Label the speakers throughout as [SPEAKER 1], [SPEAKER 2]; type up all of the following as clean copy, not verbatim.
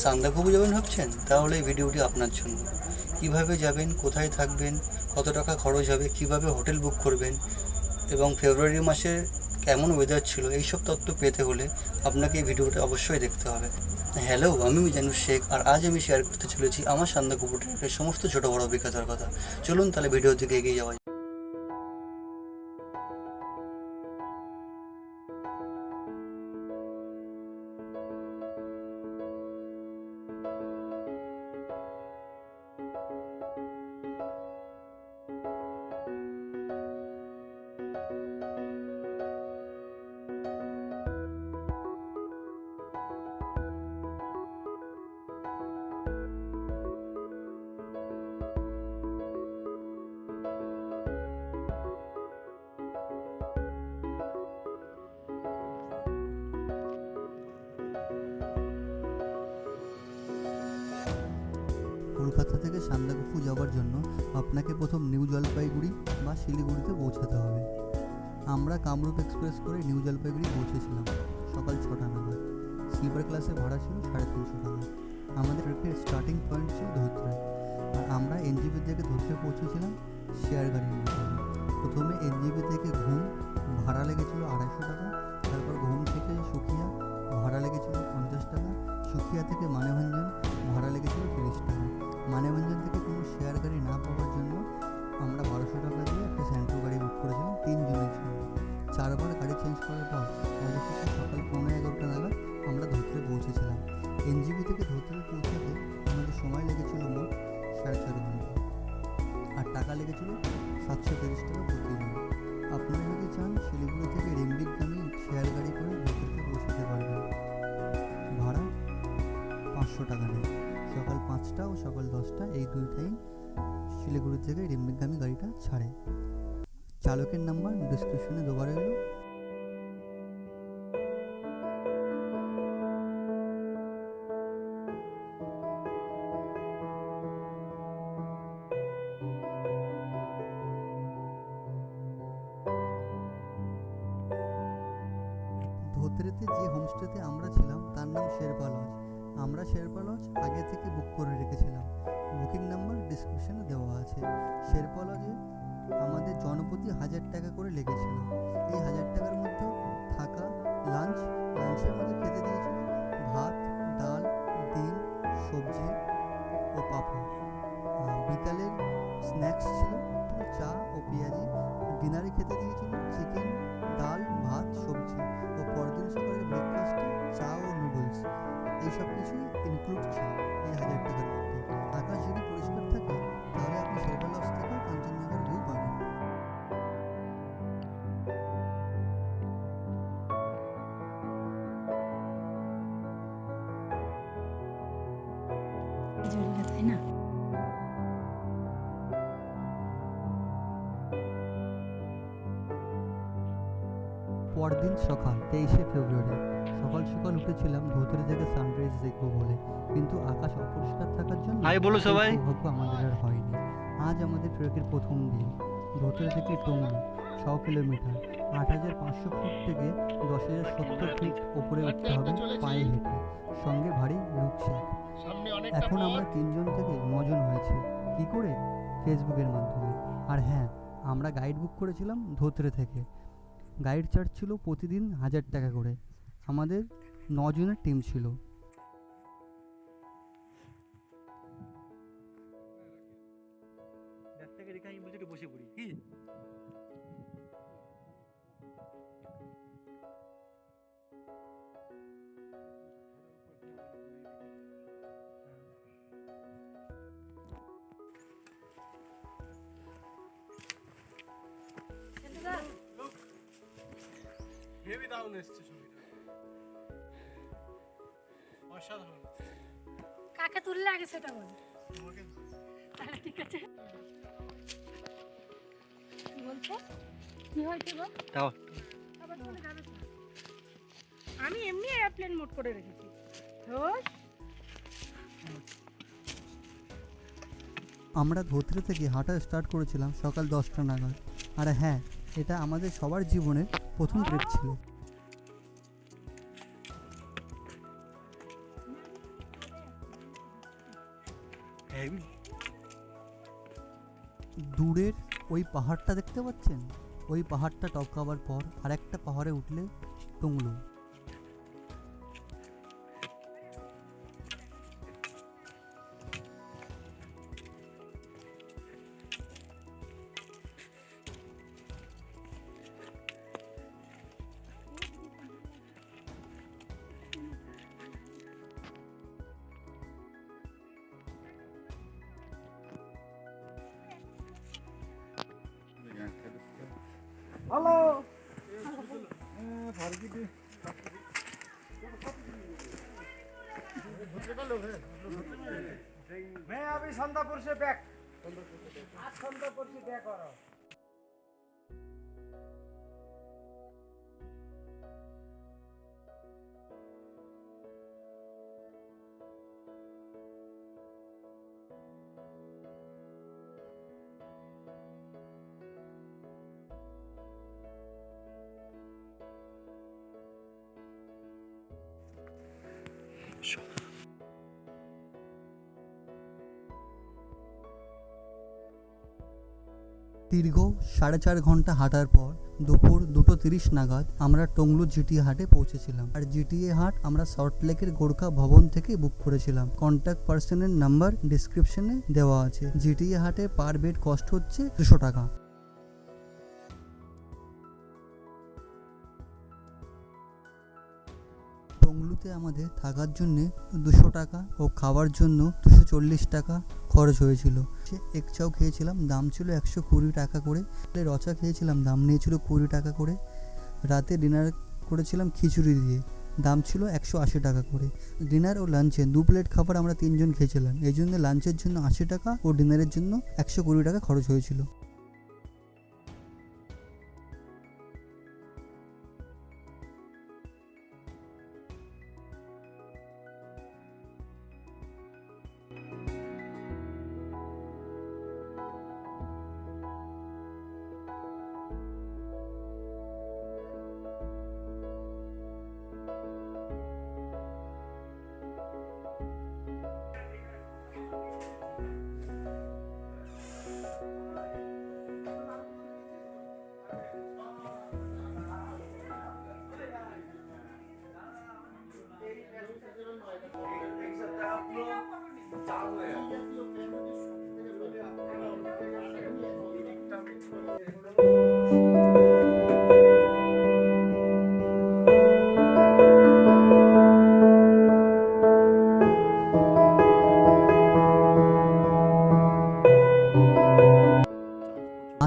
[SPEAKER 1] সান্দাকফু যাবেন ভাবছেন? তাহলে এই ভিডিওটি আপনার জন্য। কিভাবে যাবেন, কোথায় থাকবেন, কত টাকা খরচ হবে, কিভাবে হোটেল বুক করবেন এবং ফেব্রুয়ারি মাসে কেমন ওয়েদার ছিল, এইসব তথ্য পেতে হলে আপনাকে এই ভিডিওটা অবশ্যই দেখতে হবে। হ্যালো, আমি মিজানুর শেখ, আর আজ আমি শেয়ার করতে চলেছি আমার সান্দাকফু ট্রিপের সমস্ত ছোটো বড় অভিজ্ঞতার কথা। চলুন তাহলে ভিডিওর দিকে এগিয়ে যাওয়া যাক। কলকাতা থেকে সান্দাকফু যাওয়ার জন্য আপনাকে প্রথম নিউ জলপাইগুড়ি বা শিলিগুড়িতে পৌঁছাতে হবে। আমরা কামরূপ এক্সপ্রেস করে নিউ জলপাইগুড়ি পৌঁছেছিলাম সকাল 6টা নাগাদ। স্লিপার ক্লাসের ভাড়া ছিল 350 টাকা। আমাদের ট্রেনের স্টার্টিং পয়েন্ট ছিল ধোত্রে, আর আমরা এনজিপি থেকে ধোত্রে পৌঁছেছিলাম শেয়ার গাড়ির মাধ্যমে। প্রথমে এনজিপি থেকে ঘুম ভাড়া লেগেছিল 250 টাকা। তারপর ঘুম থেকে সুখিয়া ভাড়া লেগেছিল 50 টাকা। সুখিয়া থেকে মানেভঞ্জন ভাড়া লেগেছিল 30 টাকা। মানেভঞ্জন থেকে কোনো শেয়ার গাড়ি না পাওয়ার জন্য আমরা 1200 টাকা দিয়ে একটা স্যান্ট্রো গাড়ি বুক করেছিলাম 3 জনের জন্য। 4বার গাড়ি চেঞ্জ করার পর অবশেষে সকাল 11:15 নাগাদ আমরা ধোত্রে পৌঁছেছিলাম। এনজিপি থেকে ধোত্রে পৌঁছাতে আমাদের সময় লেগেছিল মোট 4.5 ঘন্টা, আর টাকা লেগেছিল 730 টাকা প্রতিদিন। আপনারা যদি চান শিলিগুড়ি থেকে রিম্বিকগামী শেয়ার গাড়ি করে ধোত্রেতে পৌঁছাতে পারবেন। ভাড়া 500 টাকা নেয়। সকাল 5টা ও সকাল 10টা এই দুই টাইম শিলিগুড়ি থেকে রিম্বিকগামী গাড়িটা ছাড়ে। চালকের নাম্বার ডিসক্রিপশনে দেওয়া রইল। ধোত্রেতে যে হোমস্টেতে আমরা ছিলাম তার নাম শেরপা লজ। আমরা শেরপা লজ আগে থেকে বুক করে রেখেছিলাম। বুকিং নাম্বার ডিসক্রিপশনে দেওয়া আছে। শেরপা লজে আমাদের জনপ্রতি 1000 টাকা করে লেগেছিল। এই 1000 টাকার মধ্যে থাকা, লাঞ্চে আমাদের খেতে দিয়েছিল ভাত, ডাল, ডিম, সবজি ও পাঁপড়। বিকালের স্ন্যাক্স ছিল চা ও পেঁয়াজি। ডিনারে খেতে দিয়েছিল চিকেন, ডাল, ভাত, সবজি ও পরদিন সকালের ব্রেকফাস্টে চা ও নুডলস। এইসব কিছুই ইনক্লুড ছিল এই 1000 টাকার মধ্যে। আকাশ যদি পরিষ্কার থাকে তাহলে আপনি শেরপা লজ থেকে কাঞ্চনজঙ্ঘার ভিউ পাবেন।
[SPEAKER 2] তাই না?
[SPEAKER 1] পরদিন সকাল 23শে ফেব্রুয়ারি সকাল সকাল উঠেছিলাম ধোত্রে থেকে সানরাইজ দেখবো বলে, কিন্তু আকাশ অপরিষ্কার থাকার জন্য সৌভাগ্য আমাদের আর হয়নি। আজ আমাদের ট্রেকের প্রথম দিন। ধোত্রে থেকে টঙ্গী 100 কিলোমিটার, 8500 ফুট থেকে 10,070 ফিট ওপরে উঠতে হবে পায়ে হেঁটে, সঙ্গে ভারী রুকস্যাক। এখন আমরা 3 জন থেকে 9 জন হয়েছি। কি করে? ফেসবুকের মাধ্যমে। আর হ্যাঁ, আমরা গাইড বুক করেছিলাম ধোত্রে থেকে। গাইড চার্জ ছিল প্রতিদিন 1000 টাকা করে। আমাদের 9 জনের টিম ছিল। বসে পড়ি কি?
[SPEAKER 3] হেভি দারুণ এসছে ছবিটা, অসাধারণ।
[SPEAKER 2] কাকে তুললে আগে সেটা বল।
[SPEAKER 3] তোমাকে
[SPEAKER 2] তাহলে ঠিক আছে। কি বলছো? কি হয়েছে বল?
[SPEAKER 1] তাও
[SPEAKER 2] আবার তুমি জানো না। আমি এমনি এয়ারপ্লেন মোড করে রেখেছি। রোজ
[SPEAKER 1] আমরা ধোত্রে থেকে হাঁটা স্টার্ট করেছিলাম সকাল 10টা নাগাদ। আর হ্যাঁ, এটা আমাদের সবার জীবনের প্রথম ট্রিপ ছিল। দূরের ওই পাহাড়টা দেখতে পাচ্ছেন, ওই পাহাড়টা টপকাবার পর আরেকটা পাহাড়ে উঠলে টংলু।
[SPEAKER 4] मैं अभी संदापुर से बैक आज संदापुर से बैक हो रहा हूँ।
[SPEAKER 1] দীর্ঘ 4.5 ঘন্টা হাঁটার পর দুপুর 2:30 নাগাদ আমরা টংলু জিটিএ হাটে পৌঁছেছিলাম। আর জিটিএ হাট আমরা সল্টলেকের গোর্খা ভবন থেকে বুক করেছিলাম। কন্ট্যাক্ট পার্সনের নাম্বার ডিসক্রিপশনে দেওয়া আছে। জিটিএ হাটে পার বেড কস্ট হচ্ছে 200 টাকা। টংলুতে আমাদের থাকার জন্য 200 টাকা ও খাওয়ার জন্য 240 টাকা খরচ হয়েছিল। সে এক চাও খেয়েছিলাম, দাম ছিল 120 টাকা করে। রচা খেয়েছিলাম, দাম নিয়েছিল 20 টাকা করে। রাতে ডিনার করেছিলাম খিচুড়ি দিয়ে, দাম ছিল 180 টাকা করে। ডিনার ও লাঞ্চে 2 প্লেট খাবার আমরা 3 জন খেয়েছিলাম। এই জন্য লাঞ্চের জন্য 80 টাকা ও ডিনারের জন্য 120 টাকা খরচ হয়েছিল।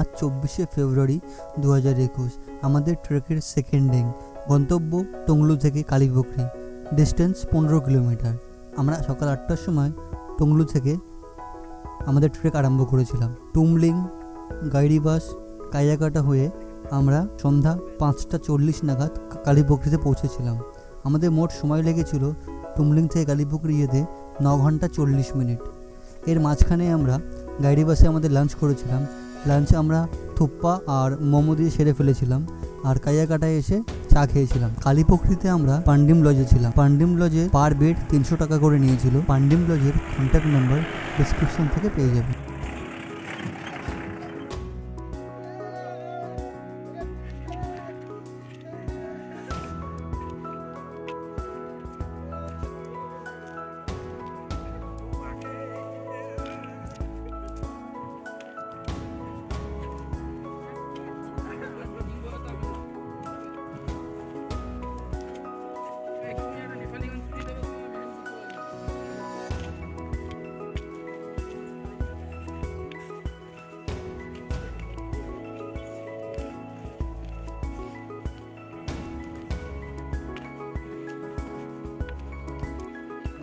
[SPEAKER 1] আজ 24শে ফেব্রুয়ারি 2021। আমাদের ট্রেকের সেকেন্ড ডে। গন্তব্য টংলু থেকে কালীপুখরি, ডিস্টেন্স 15 কিলোমিটার। আমরা সকাল 8টার সময় টংলু থেকে আমাদের ট্রেক আরম্ভ করেছিলাম। টুমলিং, গাইড়িবাস, কাইয়াকাটা হয়ে আমরা সন্ধ্যা 5:40 নাগাদ কালীপুখরিতে পৌঁছেছিলাম। আমাদের মোট সময় লেগেছিল টুমলিং থেকে কালীপুখরি যেতে 9 ঘন্টা 40 মিনিট। এর মাঝখানে আমরা গাইড়িবাসে আমাদের লাঞ্চ করেছিলাম। লাঞ্চে আমরা থুপ্পা আর মোমো দিয়ে সেরে ফেলেছিলাম। আর কাইয়াকাটায় এসে চা খেয়েছিলাম। কালীপুখরিতে আমরা পান্ডিম লজে ছিলাম। পান্ডিম লজে পার বেড 300 টাকা করে নিয়েছিল। পান্ডিম লজের কন্ট্যাক্ট নাম্বার ডিসক্রিপশন থেকে পেয়ে যাবেন।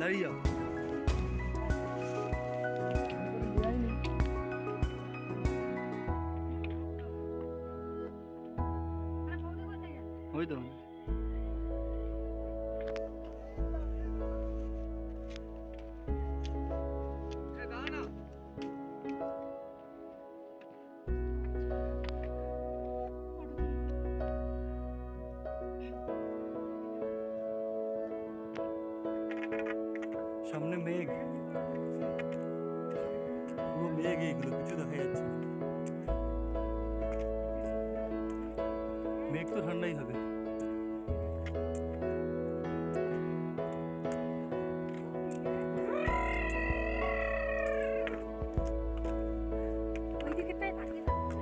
[SPEAKER 5] দাঁড়িয়ে যাও। ওই তো সামনে মেঘ। পুরো মেঘ এগুলো কিছু দেখা যাচ্ছে না। মেঘ তো ঠান্ডাই হবে।
[SPEAKER 2] ওই দিকেরটাই তাকিয়ে থাকছে।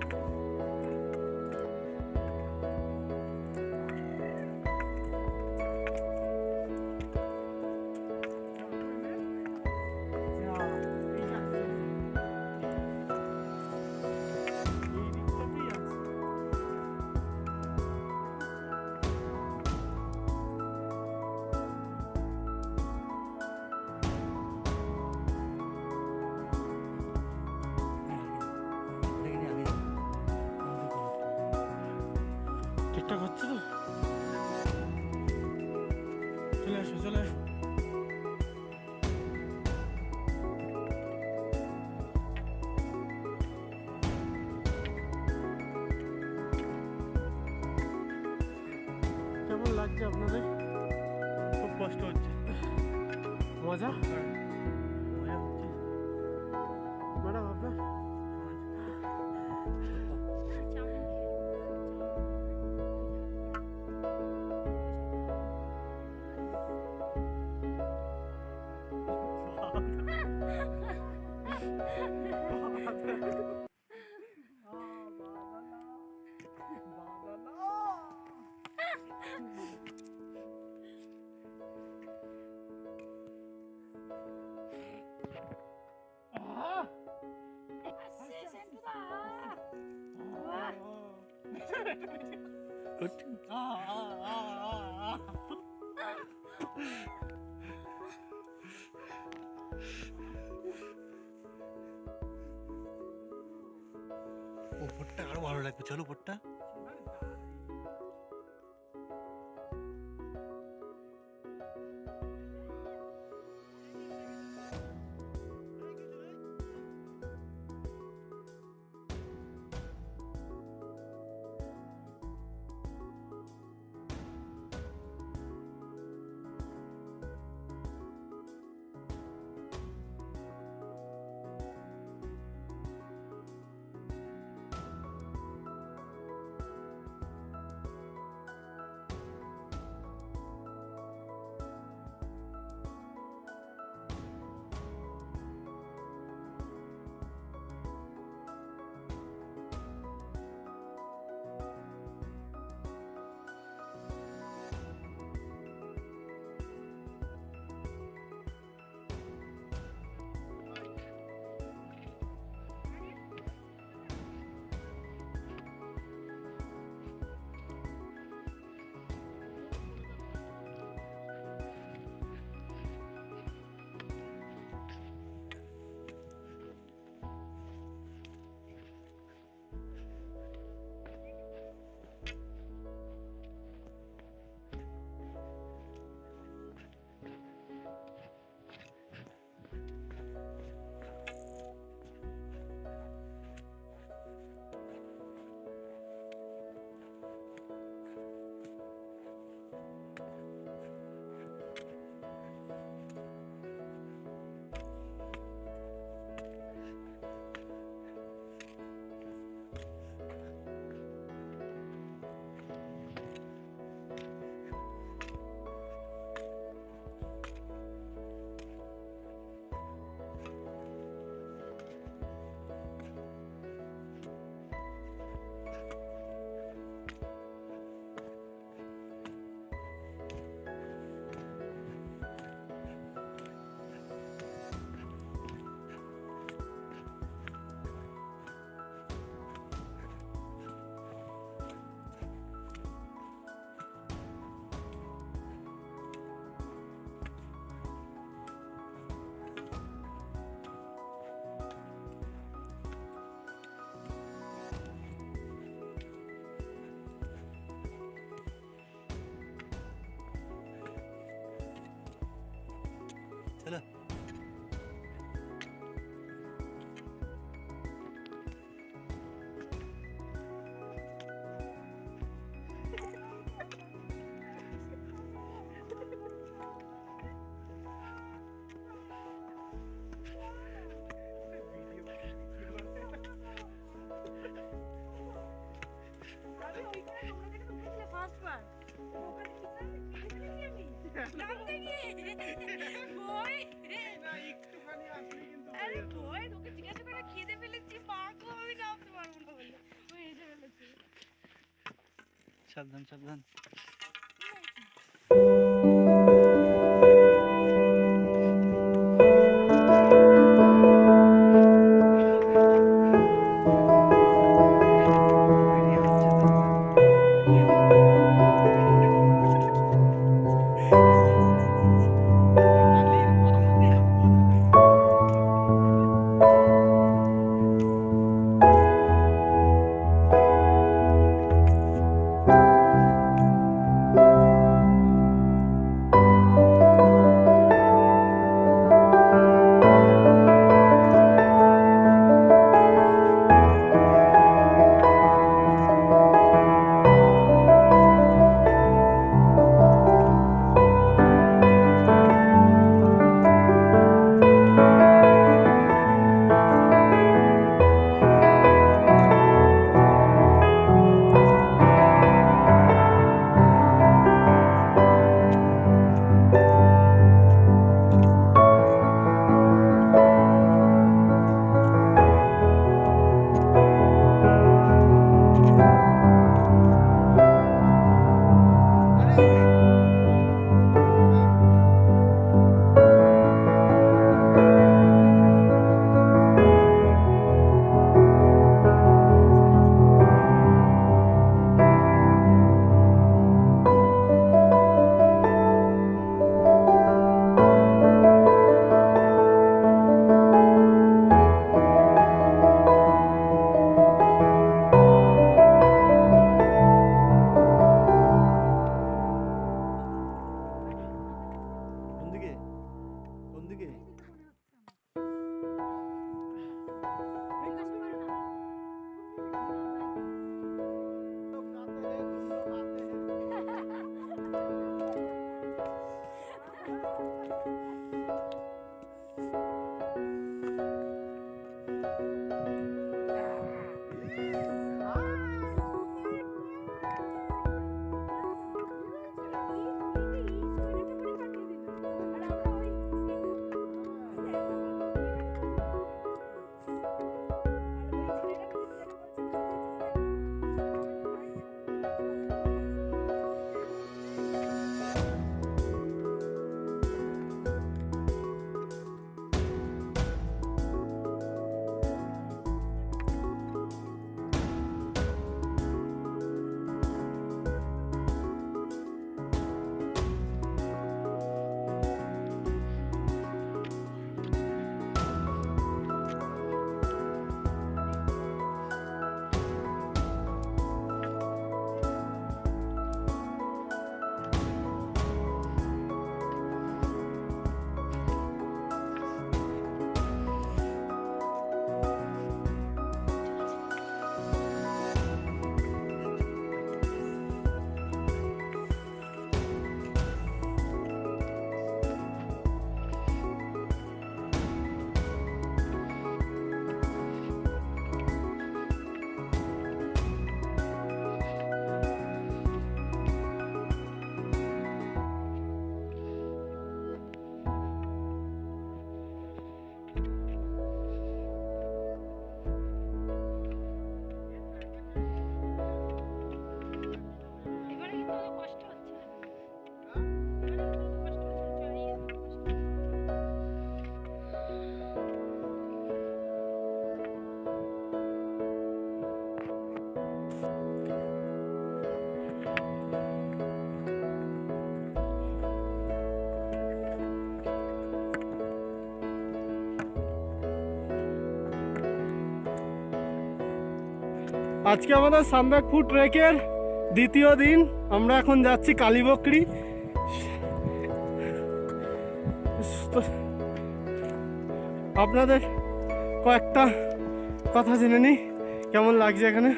[SPEAKER 5] এটাকে নিয়ে আগে যাবো।
[SPEAKER 3] ঠিকঠাক হচ্ছে তো? চলে আসো, চলে আসো। কেমন লাগছে আপনাদের?
[SPEAKER 5] খুব কষ্ট হচ্ছে।
[SPEAKER 3] মজা?
[SPEAKER 5] মজা হচ্ছে।
[SPEAKER 3] ম্যাডাম আপনার?
[SPEAKER 5] ওপরটা আরো ভালো লাগবে, চলো ওপরটা।
[SPEAKER 2] ভয় তোকে জিজ্ঞাসা করে খিদে ফেলেছি মা গো আমি নামতে পারবো না বলে ও এসে ফেলেছে
[SPEAKER 5] সাবধান সাবধান। বেরিয়ে যাচ্ছে তো। কোন দিকে কোন দিকে?
[SPEAKER 2] এবারে কিন্তু অত কষ্ট হচ্ছে না এবারে কিন্তু অত কষ্ট হচ্ছে না চড়াই কষ্ট হচ্ছে
[SPEAKER 3] আজকে আমাদের সান্দাকফু ট্রেকের দ্বিতীয় দিন। আমরা এখন যাচ্ছি কালীবকরি। তো আপনাদের কয়েকটা কথা জেনে নিই কেমন লাগছে এখানে।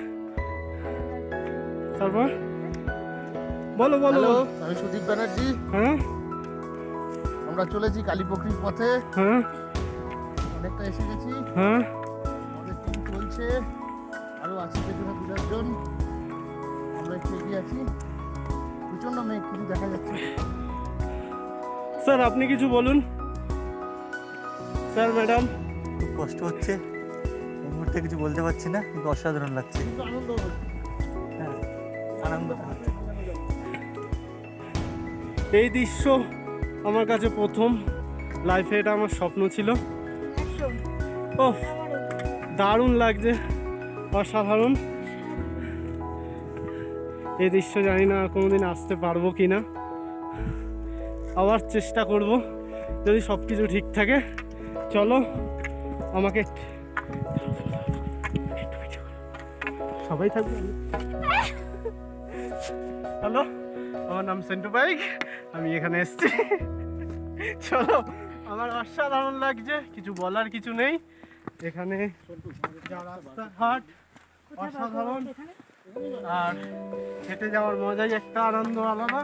[SPEAKER 3] তারপর বলো বলো।
[SPEAKER 4] হ্যালো, আমি সুদীপ ব্যানার্জি।
[SPEAKER 3] হ্যাঁ
[SPEAKER 4] আমরা চলেছি কালীপকরির পথে,
[SPEAKER 3] হ্যাঁ
[SPEAKER 4] অনেকটা এসে গেছি।
[SPEAKER 3] হ্যাঁ
[SPEAKER 4] আমাদের টিম চলছে, আরো আছে পেছনে 2 জন। আমরা একটু এগিয়ে আছি, প্রচন্ড মেঘ কিছু দেখা যাচ্ছে।
[SPEAKER 3] স্যার আপনি কিছু বলুন। স্যার ম্যাডাম
[SPEAKER 4] খুব
[SPEAKER 1] কষ্ট হচ্ছে এই মুহূর্তে কিছু বলতে পারছি না, কিন্তু অসাধারণ লাগছে।
[SPEAKER 4] কিন্তু আনন্দ হচ্ছে।
[SPEAKER 1] হ্যাঁ, আনন্দ হচ্ছে।
[SPEAKER 3] এই দৃশ্য আমার কাছে প্রথম লাইফে, এটা আমার স্বপ্ন ছিল।
[SPEAKER 2] একদম
[SPEAKER 3] ও দারুণ লাগছে, অসাধারণ। এই দৃশ্য জানি না আর কোনোদিন আসতে পারবো কি না, আবার চেষ্টা করব যদি সব কিছু ঠিক থাকে। চলো আমাকে সবাই থাকবে। হ্যালো, আমার নাম সেন্টু বাইক, আমি এখানে এসেছি। চলো, আমার অসাধারণ লাগছে, কিছু বলার কিছু নেই। এখানে যা রাস্তাঘাট অসাধারণ, আর হেঁটে যাওয়ার মজাই একটা আনন্দ আলাদা।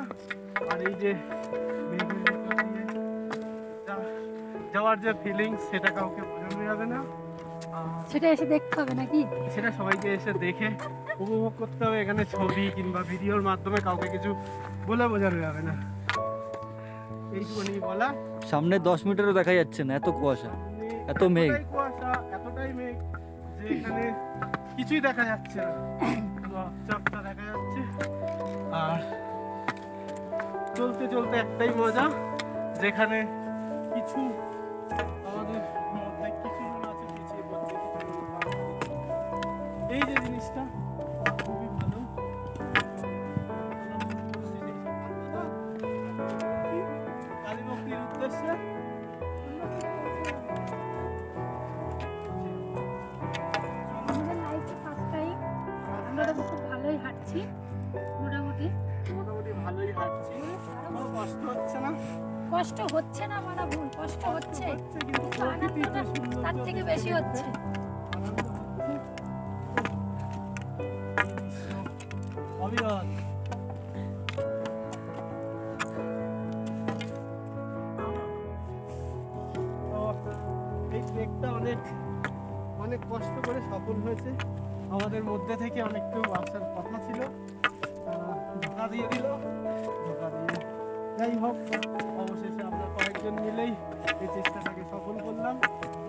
[SPEAKER 3] আর এই যে মেঘের ভেতর দিয়ে যাওয়ার যে ফিলিংস, সেটা কাউকে বোঝানো যাবে না। আর
[SPEAKER 2] সেটা এসে দেখতে হবে নাকি?
[SPEAKER 3] সেটা সবাইকে এসে দেখে উপভোগ করতে হবে। এখানে ছবি কিংবা ভিডিওর মাধ্যমে কাউকে কিছু বলে বোঝানো যাবে না, এইটুকুনি বলা।
[SPEAKER 5] সামনে 10 মিটারও দেখা যাচ্ছে না, এত কুয়াশা, এত মেঘ।
[SPEAKER 3] এতটাই কুয়াশা, এতটাই মেঘ যে এখানে কিছুই দেখা যাচ্ছে না, শুধু আবছা দেখা যাচ্ছে। আর চলতে চলতে একটাই মজা, যেখানে কিছু আমাদের মধ্যে কিছু জন আছে পিছিয়ে পড়ছে, কিছু জন পার হচ্ছে। এই যে জিনিসটা খুবই ভালো। কালীভক্তির উদ্দেশ্যে
[SPEAKER 2] আমাদের লাইফে ফার্স্ট টাইম, আমরা তো খুব ভালোই হাঁটছি মোটামুটি।
[SPEAKER 3] মোটামুটি ভালোই হাঁটছি, কোনো কষ্ট হচ্ছে না।
[SPEAKER 2] কষ্ট হচ্ছে না মানে ভুল, কষ্ট হচ্ছে,
[SPEAKER 3] হচ্ছে কিন্তু
[SPEAKER 2] কিন্তু
[SPEAKER 3] প্রকৃতির যে
[SPEAKER 2] আনন্দটা
[SPEAKER 3] সৌন্দর্য
[SPEAKER 2] তার থেকে বেশি হচ্ছে।
[SPEAKER 3] আনন্দ হচ্ছে। অবিরত। তো এই ট্রেকটা অনেক অনেক কষ্ট করে সফল হয়েছে। আমাদের মধ্যে থেকে অনেক কেউ আসার কথা ছিল, ধোকা দিয়ে দিল। ধোকা দিয়ে যাই হোক, অবশেষে আমরা কয়েকজন মিলেই এই চেষ্টাটাকে সফল করলাম।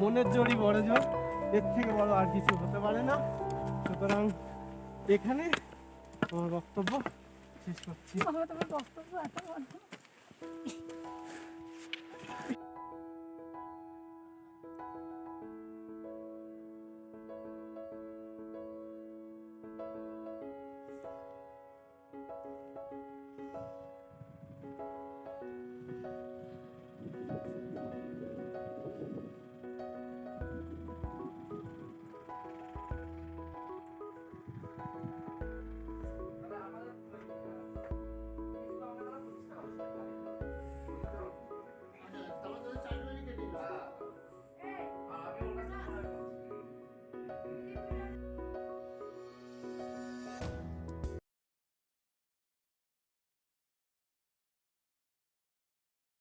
[SPEAKER 3] মনের জোরই বড় জোর, এর থেকে বড় আর কিছু হতে পারে না। সুতরাং এখানে আমার বক্তব্য শেষ করছি।
[SPEAKER 2] তোমার বক্তব্য এত বড়।